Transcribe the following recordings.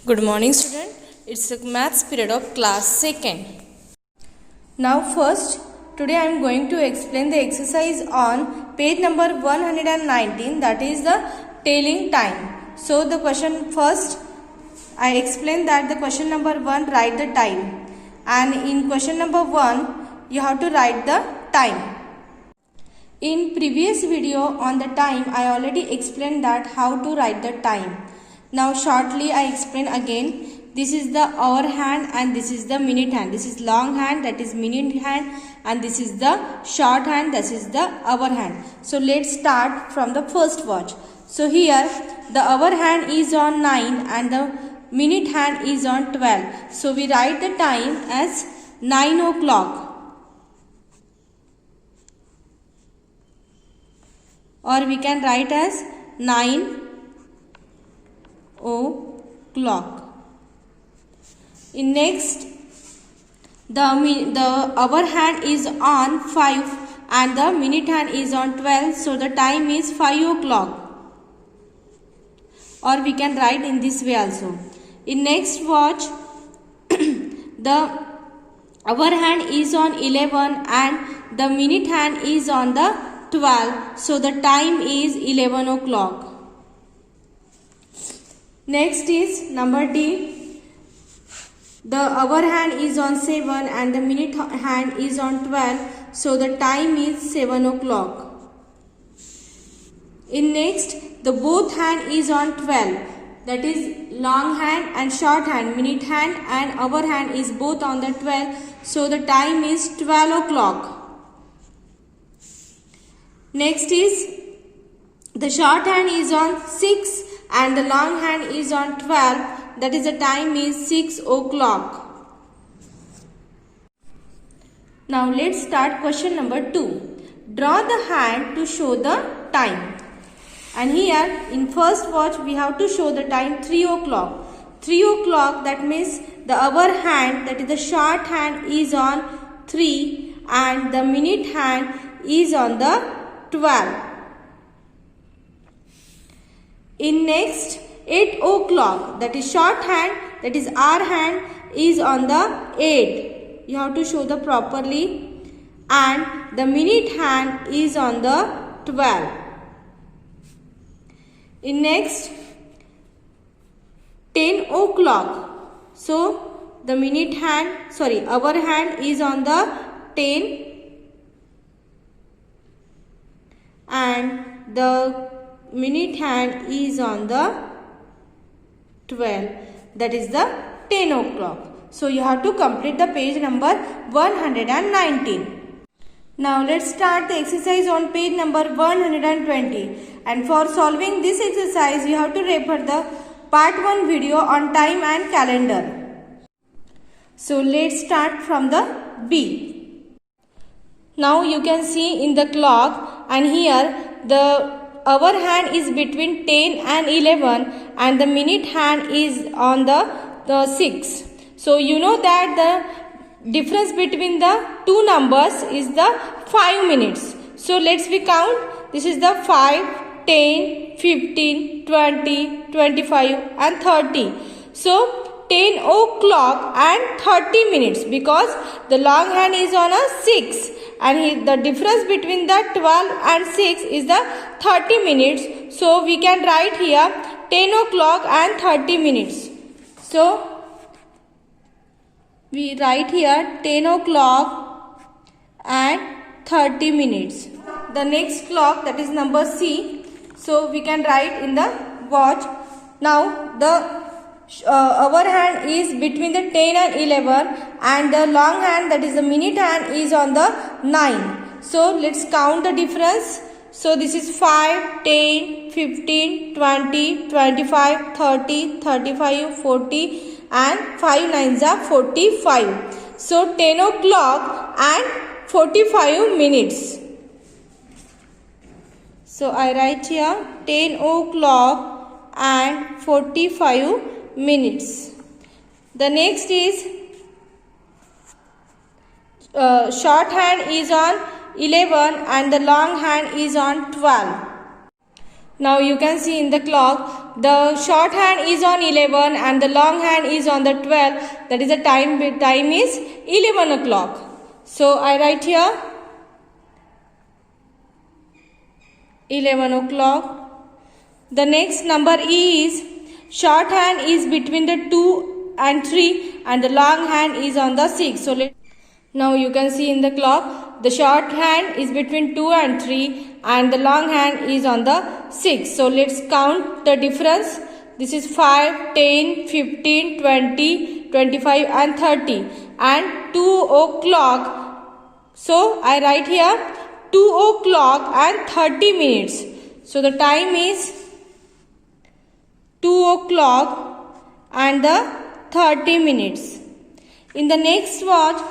Good morning student. It's a maths period of class 2nd. Now first, today I am going to explain the exercise on page number 119, that is the telling time. So the question first, I explained that the question number 1 write the time, and in question number 1 you have to write the time. In previous video on the time I already explained that how to write the time. Now shortly I explain again. This is the hour hand and this is the minute hand. This is long hand, that is minute hand, and this is the short hand, that is the hour hand. So let's start from the first watch. So here the hour hand is on 9 and the minute hand is on 12. So we write the time as 9 o'clock. Or we can write as 9 o'clock. In next, the hour hand is on 5 and the minute hand is on 12. So the time is 5 o'clock. Or we can write in this way also. In next watch, the hour hand is on 11 and the minute hand is on the 12. So the time is 11 o'clock. Next is number D. The hour hand is on 7 and the minute hand is on 12. So the time is 7 o'clock. In next, the both hand is on 12. That is long hand and short hand. Minute hand and hour hand is both on the 12. So the time is 12 o'clock. Next is the short hand is on 6 and the long hand is on 12. That is the time is 6 o'clock. Now let's start question number 2. Draw the hand to show the time. And here in first watch we have to show the time 3 o'clock. 3 o'clock, that means the hour hand, that is the short hand, is on 3 and the minute hand is on the 12. In next 8 o'clock, that is short hand, that is our hand, is on the 8. You have to show the properly. And the minute hand is on the 12. In next 10 o'clock. So the minute hand, our hand is on the 10 and the minute hand is on the 12. That is the 10 o'clock. So you have to complete the page number 119. Now let's start the exercise on page number 120. And for solving this exercise, you have to refer the part 1 video on time and calendar. So let's start from the B. Now you can see in the clock, and here the hour hand is between 10 and 11 and the minute hand is on the 6. So you know that the difference between the two numbers is the 5 minutes. So let's we count. This is the 5, 10, 15, 20, 25 and 30. So 10 o'clock and 30 minutes, because the long hand is on a 6 and the difference between the 12 and 6 is the 30 minutes. So we can write here 10 o'clock and 30 minutes. So we write here 10 o'clock and 30 minutes. The next clock, that is number C. So we can write in the watch. Now the hour hand is between the 10 and 11 and the long hand, that is the minute hand, is on the 9. So let's count the difference. So this is 5, 10, 15, 20, 25, 30, 35, 40 and 5 nines are 45. So 10 o'clock and 45 minutes. So I write here 10 o'clock and 45 minutes. The next is short hand is on 11 and the long hand is on 12. Now you can see in the clock, the short hand is on 11 and the long hand is on the 12. That is the time is 11 o'clock. So I write here 11 o'clock. The next number is, short hand is between the 2 and 3 and the long hand is on the 6. So now you can see in the clock, the short hand is between 2 and 3 and the long hand is on the 6. So let's count the difference. This is 5, 10, 15, 20, 25 and 30 and 2 o'clock. So I write here 2 o'clock and 30 minutes. So the time is 2 o'clock and the 30 minutes. In the next watch,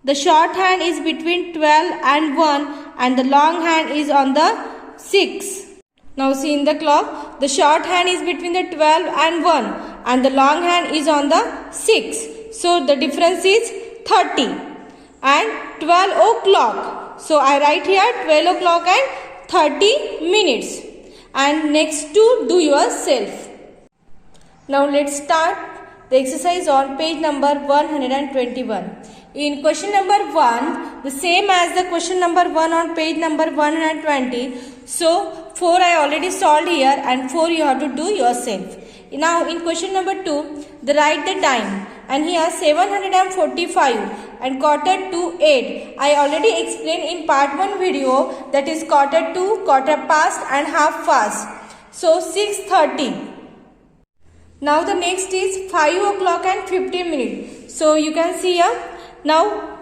the short hand is between 12 and 1 and the long hand is on the 6. Now see in the clock, the short hand is between the 12 and 1 and the long hand is on the 6. So the difference is 30 and 12 o'clock. So I write here 12 o'clock and 30 minutes. And next to do yourself. Now let's start the exercise on page number 121. In question number 1, the same as the question number 1 on page number 120. So 4 I already solved here and 4 you have to do yourself. Now in question number 2, write the time. And here 745 and quarter to 8. I already explained in part 1 video, that is quarter to, quarter past and half past. So 6:30. Now the next is 5 o'clock and 15 minutes. So you can see here, now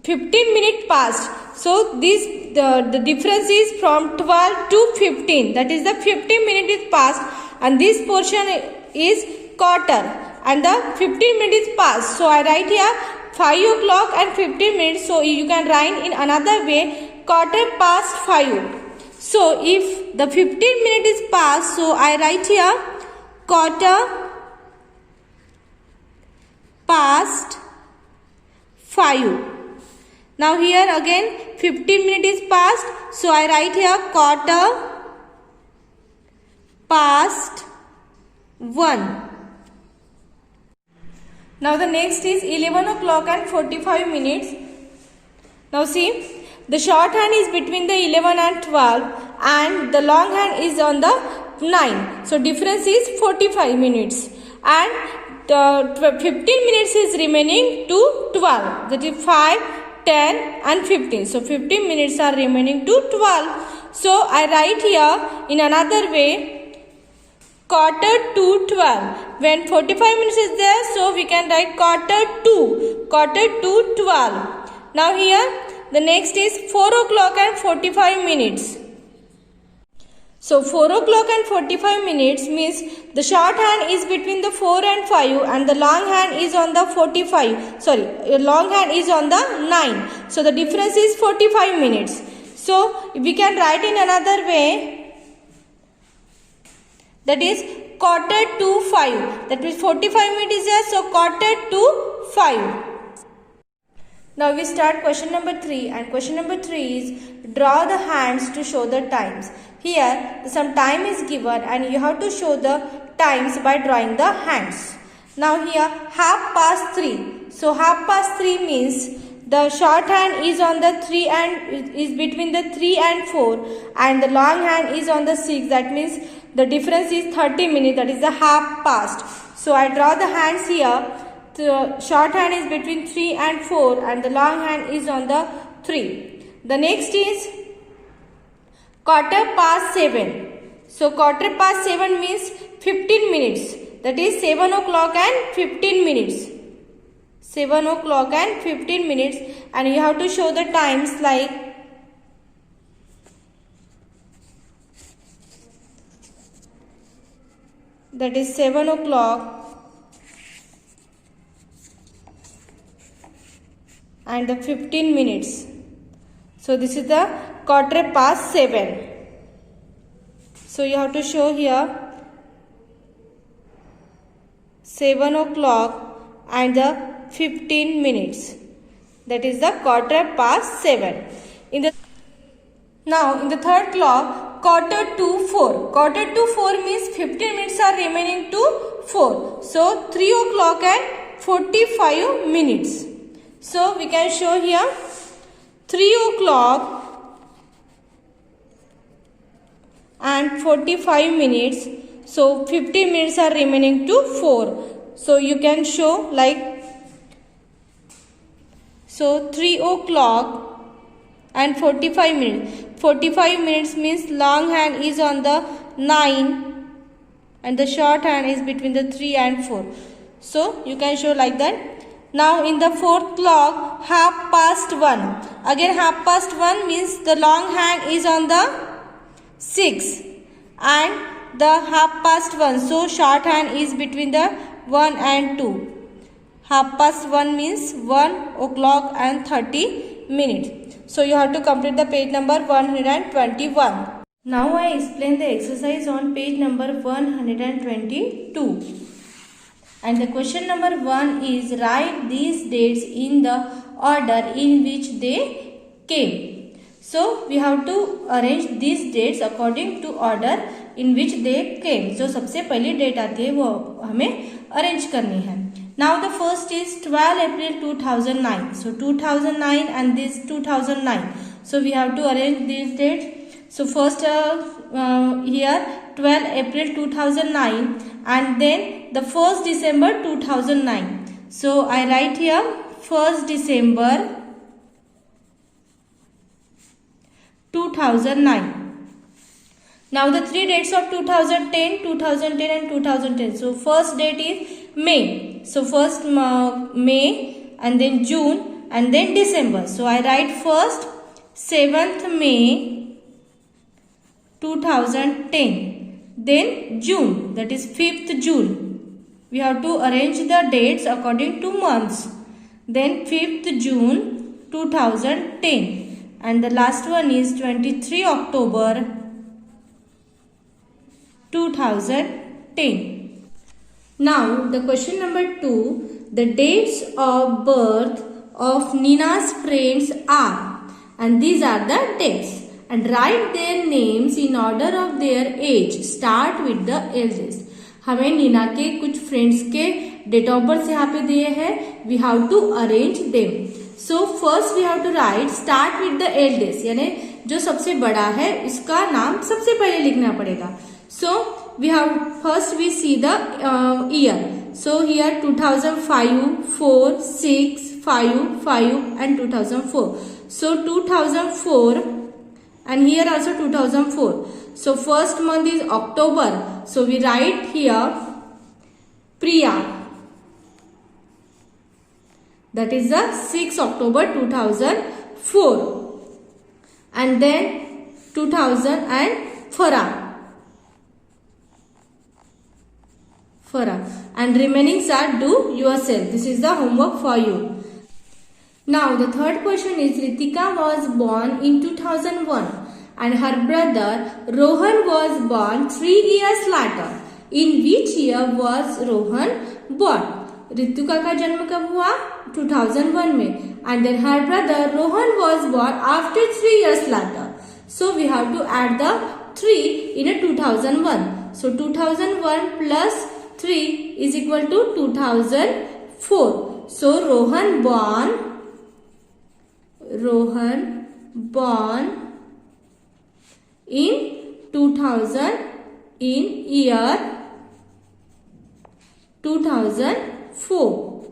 15 minutes past. So this the difference is from 12 to 15. That is the 15 minutes is past and this portion is quarter and the 15 minutes past. So I write here 5 o'clock and 15 minutes. So you can write in another way, quarter past 5. So if the 15 minutes is past, so I write here quarter past 5. Now here again 15 minutes is past, so I write here quarter past 1. Now the next is 11 o'clock and 45 minutes. Now see, the short hand is between the 11 and 12 and the long hand is on the 9. So difference is 45 minutes and 15 minutes is remaining to 12. That is 5, 10 and 15. So 15 minutes are remaining to 12. So I write here in another way, quarter to 12. When 45 minutes is there, so we can write quarter to 12. Now here the next is 4 o'clock and 45 minutes. So 4 o'clock and 45 minutes means the short hand is between the 4 and 5 and the long hand is on the long hand is on the 9. So the difference is 45 minutes. So we can write in another way, that is quarter to 5. That means 45 minutes is there, so quarter to 5. Now we start question number 3 and question number 3 is draw the hands to show the times. Here some time is given and you have to show the times by drawing the hands. Now here 3:30. So 3:30 means the short hand is on the 3 and is between the 3 and 4 and the long hand is on the 6. That means the difference is 30 minutes. That is the half past. So I draw the hands here. The short hand is between 3 and 4 and the long hand is on the 3. The next is quarter past 7. So quarter past 7 means 15 minutes. That is 7 o'clock and 15 minutes. 7 o'clock and 15 minutes and you have to show the times like that is 7 o'clock and the 15 minutes. So this is the quarter past 7. So you have to show here 7 o'clock and the 15 minutes. That is the quarter past 7. Now in the third clock, quarter to 4. Quarter to 4 means 15 minutes are remaining to 4. So 3 o'clock and 45 minutes. So we can show here 3 o'clock and 45 minutes. So 15 minutes are remaining to 4. So you can show like, so 3 o'clock and 45 minutes. 45 minutes means long hand is on the 9 and the short hand is between the 3 and 4. So you can show like that. Now in the 4th clock, 1:30. Again 1:30 means the long hand is on the 6 and the 1:30. So short hand is between the 1 and 2. 1:30 means 1 o'clock and 30 minutes. So you have to complete the page number 121. Now I explain the exercise on page number 122. And the question number 1 is write these dates in the order in which they came. So we have to arrange these dates according to order in which they came. So सबसे पहली date आती है वो हमें arrange करनी है. Now the first is 12 April 2009. So 2009 and this 2009. So we have to arrange these dates. So first here 12 April 2009 and then the 1st December 2009. So I write here 1st December 2009. Now the 3 dates of 2010, 2010 and 2010. So first date is May. So first May and then June and then December. So I write first 7th May 2010. Then June, that is 5th June. We have to arrange the dates according to months. Then 5th June 2010. And the last one is 23 October 2010. Now the question number 2, the dates of birth of Nina's friends are, and these are the dates, and write their names in order of their age. Start with the eldest. हमें नीना के कुछ friends के date of birth यहाँ पे दिए हैं. We have to arrange them. So first we have to write start with the eldest, यानी जो सबसे बड़ा है उसका नाम सबसे पहले लिखना पड़ेगा. सो we have first we see the year. So here 2005, 4, 6, 5, 5 and 2004. So 2004 and here also 2004. So first month is October. So we write here Priya. That is the 6th October 2004. And then 2000 and Farah. And remaining are do yourself. This is the homework for you. Now the third question is Ritika was born in 2001 and her brother Rohan was born 3 years later. In which year was Rohan born? Ritika का जन्म कब हुआ? 2001 में. And then her brother Rohan was born after 3 years later. So we have to add the 3 in a 2001. So 2001 plus 3 is equal to 2004. So Rohan born in 2000 in year 2004.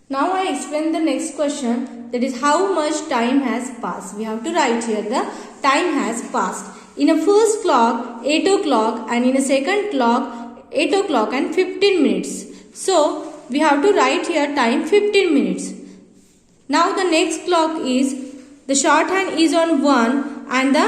Now I explain the next question, that is how much time has passed. We have to write here the time has passed. In a first clock 8 o'clock and in a second clock 8 o'clock and 15 minutes. So we have to write here time 15 minutes. Now the next clock is, the short hand is on 1 and the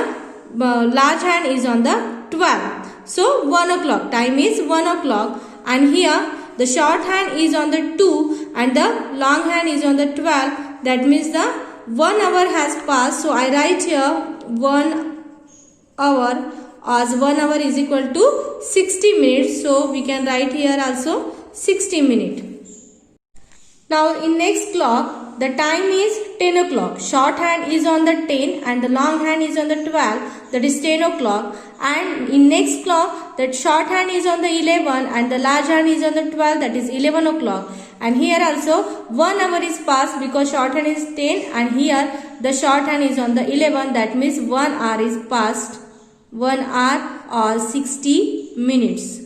large hand is on the 12. So 1 o'clock, time is 1 o'clock, and here the short hand is on the 2 and the long hand is on the 12. That means the 1 hour has passed. So I write here 1 hour, as 1 hour is equal to 60 minutes. So we can write here also 60 minutes. Now in next clock, the time is 10 o'clock. Shorthand is on the 10 and the longhand is on the 12, that is 10 o'clock. And in next clock, that shorthand is on the 11 and the large hand is on the 12, that is 11 o'clock. And here also 1 hour is passed because shorthand is 10 and here the shorthand is on the 11, that means 1 hour is passed. 1 hour or 60 minutes.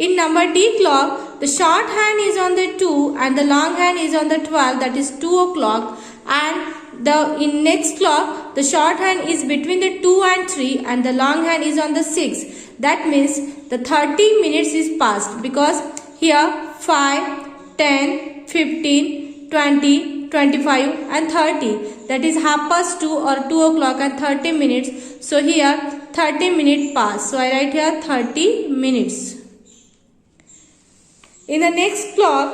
In number D clock, the short hand is on the 2 and the long hand is on the 12, that is 2 o'clock. And in next clock, the short hand is between the 2 and 3 and the long hand is on the 6. That means the 30 minutes is passed because here 5, 10, 15, 20, 25 and 30. That is half past 2 or 2 o'clock and 30 minutes. So here 30 minutes pass. So I write here 30 minutes. In the next clock,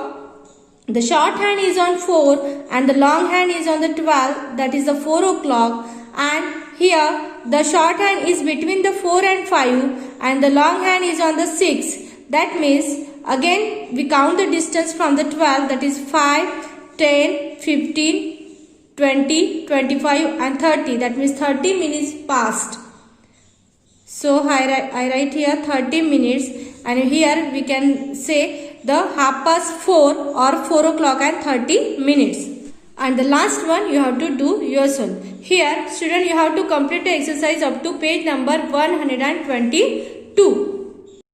the short hand is on 4 and the long hand is on the 12, that is the 4 o'clock. And here the short hand is between the 4 and 5 and the long hand is on the 6. That means again we count the distance from the 12, that is 5, 10, 15, 20, 25 and 30. That means 30 minutes passed. So I write here 30 minutes, and here we can say the half past 4 or 4 o'clock and 30 minutes. And the last one you have to do yourself. Here student, you have to complete the exercise up to page number 122.